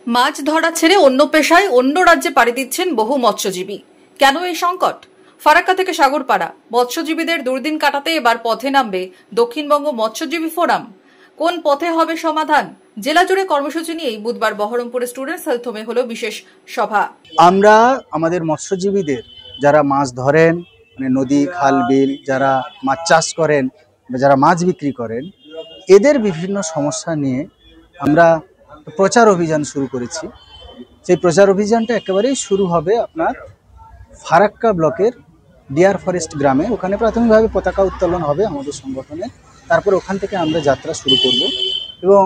মাছ ধরা ছেড়ে অন্য পেশায় অন্য রাজ্যে পাড়ি দিচ্ছেন বহু মৎস্যজীবী। কেন এই সংকট? ফারাক্কা থেকে সাগরপাড়া। মৎস্যজীবীদের দুর্দিন কাটাতে এবার পথে নামবে দক্ষিণবঙ্গ মৎস্যজীবী ফোরাম। কোন পথে হবে সমাধান? জেলা জুড়ে কর্মসূচি নিয়েই বুধবার বহরমপুরে স্টুডেন্টস হেলথ হোমে হলো বিশেষ সভা। আমরা আমাদের মৎস্যজীবীদের যারা মাছ ধরেন, মানে নদী খাল বিল, যারা মাছ চাষ করেন, যারা মাছ বিক্রি করেন, এদের বিভিন্ন সমস্যা নিয়ে আমরা প্রচার অভিযান শুরু করেছি। সেই প্রচার অভিযানটা একেবারেই শুরু হবে আপনার ফারাক্কা ব্লকের ডিয়ার ফরেস্ট গ্রামে। ওখানে প্রাথমিকভাবে পতাকা উত্তোলন হবে আমাদের সংগঠনে। তারপর ওখান থেকে আমরা যাত্রা শুরু করব এবং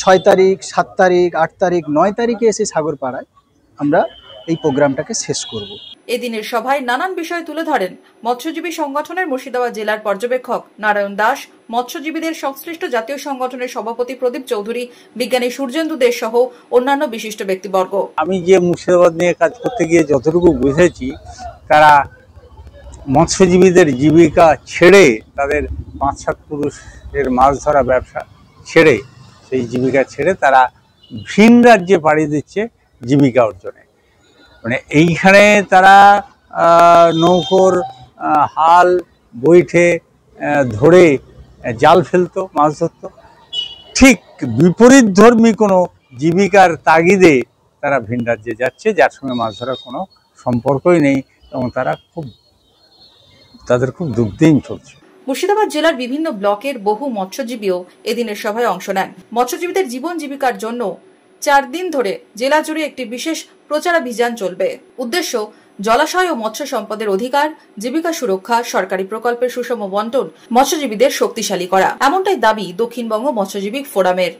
6 তারিখ, 7 তারিখ, 8 তারিখ, 9 তারিখে এসে সাগরপাড়ায় আমরা এই প্রোগ্রামটাকে শেষ করব। এদিনের সভায় নানান বিষয় তুলে ধরেন মৎস্যজীবী সংগঠনের মুর্শিদাবাদ জেলার পর্যবেক্ষক নারায়ণ দাস, মৎস্যজীবীদের সংশ্লিষ্ট জাতীয় সংগঠনের সভাপতি প্রদীপ চৌধুরী, বিজ্ঞানী সূর্যেন্দু দেশ সহ অন্যান্য বিশিষ্ট ব্যক্তিবর্গ। আমি যে মুর্শিদাবাদ নিয়ে কাজ করতে গিয়ে যতটুকু বুঝেছি, তারা মৎস্যজীবীদের জীবিকা ছেড়ে, তাদের 5-7 পুরুষের মাছ ধরা ব্যবসা ছেড়ে, সেই জীবিকা ছেড়ে তারা ভিন রাজ্যে পাড়ি দিচ্ছে জীবিকা অর্জনে। মানে এইখানে তারা নৌকোর হাল বৈঠে ধরে জাল ফেলতো, মাছ ধরতো। ঠিক বিপরীত ধর্মী কোনো জীবিকার তাগিদে তারা ভিন রাজ্যে যাচ্ছে, যার সঙ্গে মাছ ধরার কোনো সম্পর্কই নেই, এবং তাদের খুব দুর্দিন চলছে। মুর্শিদাবাদ জেলার বিভিন্ন ব্লকের বহু মৎস্যজীবীও এদিনের সভায় অংশ নেন। মৎস্যজীবীদের জীবন জীবিকার জন্য 4 দিন ধরে জেলা জুড়ে একটি বিশেষ প্রচারাভিযান চলবে। উদ্দেশ্য জলাশয় ও মৎস্য সম্পদের অধিকার, জীবিকা সুরক্ষা, সরকারি প্রকল্পের সুষম বন্টন, মৎস্যজীবীদের শক্তিশালী করা। এমনটাই দাবি দক্ষিণবঙ্গ মৎস্যজীবী ফোরামের।